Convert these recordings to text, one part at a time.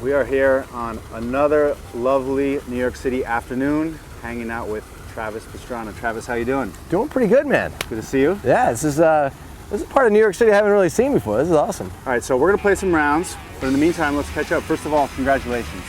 We are here on another lovely New York City afternoon, hanging out with Travis Pastrana. Travis, how you doing? Doing pretty good, man. Good to see you. Yeah, this is a part of New York City I haven't really seen before. This is awesome. All right, so we're gonna play some rounds, but in the meantime, let's catch up. First of all, congratulations.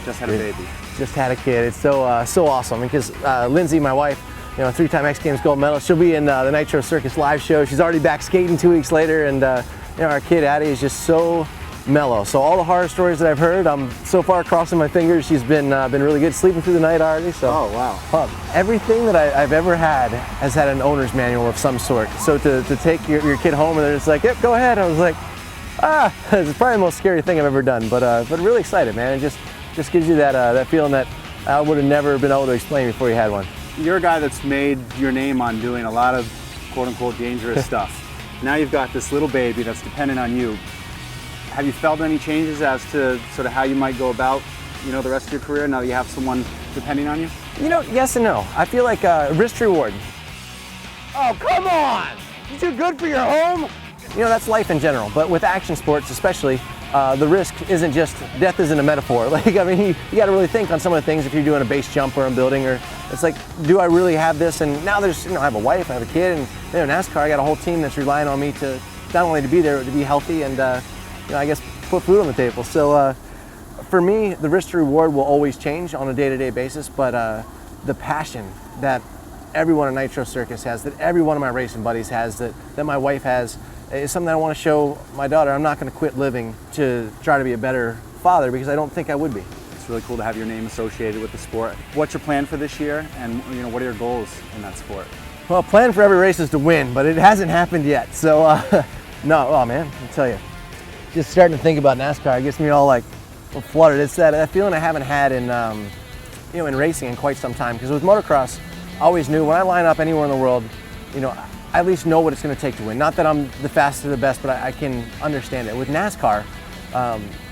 Just had a baby. Just had a kid. It's so awesome because Lindsay, my wife, you know, three-time X Games gold medalist, she'll be in the Nitro Circus live show. She's already back skating 2 weeks later, and you know, our kid Addie is just so mellow. So all the horror stories that I've heard, I'm so far crossing my fingers. She's been really good, sleeping through the night already. So oh wow! Everything that I've ever had has had an owner's manual of some sort. So to take your kid home and they're just like, yep, go ahead. I was like, it's probably the most scary thing I've ever done. But really excited, man. It just gives you that feeling that I would have never been able to explain before you had one. You're a guy that's made your name on doing a lot of quote-unquote dangerous stuff. Now you've got this little baby that's dependent on you. Have you felt any changes as to sort of how you might go about, you know, the rest of your career now that you have someone depending on you? You know, yes and no. I feel like risk reward. Oh, come on! You too good for your home? You know, that's life in general, but with action sports especially, the risk isn't just, death isn't a metaphor. Like, I mean, you got to really think on some of the things if you're doing a base jump or a building, or it's like, do I really have this? And now there's, you know, I have a wife, I have a kid, and you know, NASCAR, I got a whole team that's relying on me to not only to be there, but to be healthy and, you know, I guess put food on the table. So for me, the risk to reward will always change on a day-to-day basis, but the passion that everyone at Nitro Circus has, that every one of my racing buddies has, that my wife has, is something I want to show my daughter. I'm not going to quit living to try to be a better father because I don't think I would be. It's really cool to have your name associated with the sport. What's your plan for this year, and you know, what are your goals in that sport? Well, plan for every race is to win, but it hasn't happened yet. So no, oh man, I'll tell you, just starting to think about NASCAR, it gets me all like fluttered. It's that feeling I haven't had in you know, in racing in quite some time. Because with motocross, I always knew when I line up anywhere in the world, you know, I at least know what it's going to take to win. Not that I'm the fastest or the best, but I can understand it. With NASCAR,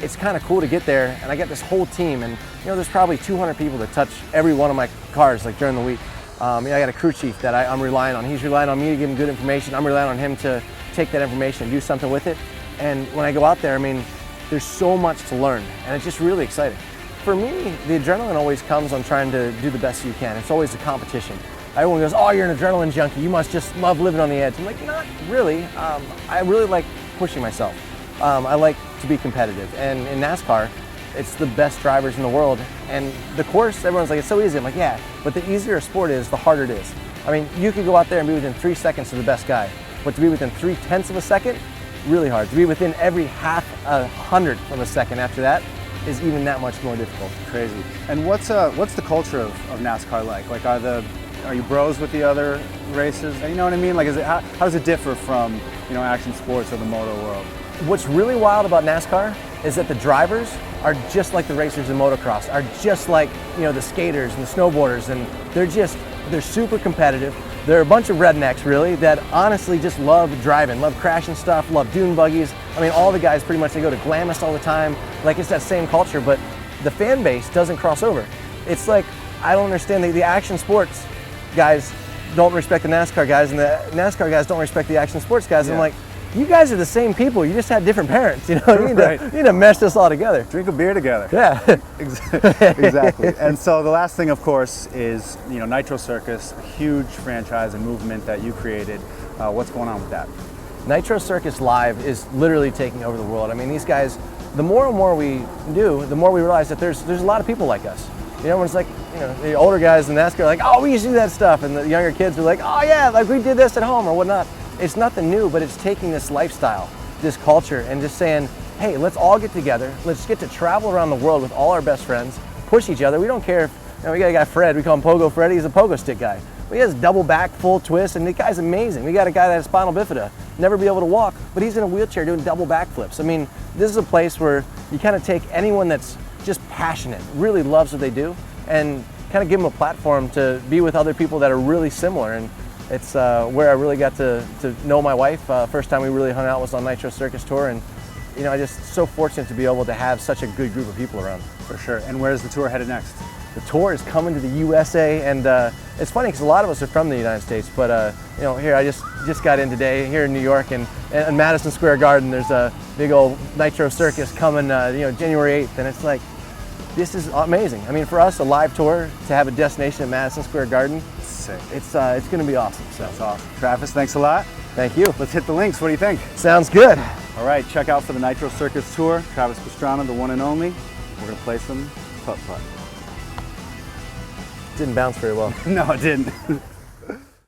it's kind of cool to get there, and I get this whole team, and you know, there's probably 200 people that touch every one of my cars like during the week. You know, I got a crew chief that I'm relying on. He's relying on me to give him good information. I'm relying on him to take that information and do something with it. And when I go out there, I mean, there's so much to learn, and it's just really exciting. For me, the adrenaline always comes on trying to do the best you can. It's always a competition. Everyone goes, oh, you're an adrenaline junkie. You must just love living on the edge. I'm like, not really. I really like pushing myself. I like to be competitive. And in NASCAR, it's the best drivers in the world. And the course, everyone's like, it's so easy. I'm like, yeah, but the easier a sport is, the harder it is. I mean, you could go out there and be within 3 seconds of the best guy, but to be within 0.3 of a second, really hard. To be within every half a hundredth of a second after that is even that much more difficult. Crazy. And what's the culture of NASCAR like? Like, are you bros with the other races? You know what I mean? Like, how does it differ from, you know, action sports or the moto world? What's really wild about NASCAR is that the drivers are just like the racers in motocross, are just like, you know, the skaters and the snowboarders, and they're super competitive. They're a bunch of rednecks, really, that honestly just love driving, love crashing stuff, love dune buggies. I mean, all the guys pretty much, they go to Glamis all the time. Like, it's that same culture, but the fan base doesn't cross over. It's like, I don't understand, the action sports guys don't respect the NASCAR guys, and the NASCAR guys don't respect the action sports guys. Yeah. I'm like, you guys are the same people, you just had different parents, you know? You need to mesh this all together. Drink a beer together. Yeah. Exactly. And so the last thing, of course, is, you know, Nitro Circus, a huge franchise and movement that you created. What's going on with that? Nitro Circus Live is literally taking over the world. I mean, these guys, the more and more we do, the more we realize that there's a lot of people like us. You know, when it's like, you know, the older guys in NASCAR are like, oh, we used to do that stuff, and the younger kids are like, oh yeah, like we did this at home or whatnot. It's nothing new, but it's taking this lifestyle, this culture, and just saying, hey, let's all get together. Let's get to travel around the world with all our best friends, push each other. We don't care if, you know, we got a guy, Fred, we call him Pogo Freddy, he's a pogo stick guy. He has double back, full twist, and the guy's amazing. We got a guy that has spinal bifida, never be able to walk, but he's in a wheelchair doing double backflips. I mean, this is a place where you kind of take anyone that's just passionate, really loves what they do, and kind of give them a platform to be with other people that are really similar. And it's where I really got to know my wife. First time we really hung out was on Nitro Circus Tour, and you know, I'm just so fortunate to be able to have such a good group of people around. For sure. And where's the tour headed next? The tour is coming to the USA, and it's funny because a lot of us are from the United States, but you know, here just got in today here in New York, and in Madison Square Garden, there's a big old Nitro Circus coming, January 8th, and it's like, this is amazing. I mean, for us, a live tour to have a destination at Madison Square Garden, Sick. it's going to be awesome. So. That's awesome. Travis, thanks a lot. Thank you. Let's hit the links. What do you think? Sounds good. All right, check out for the Nitro Circus tour. Travis Pastrana, the one and only. We're gonna play some putt-putt. Didn't bounce very well. No, it didn't.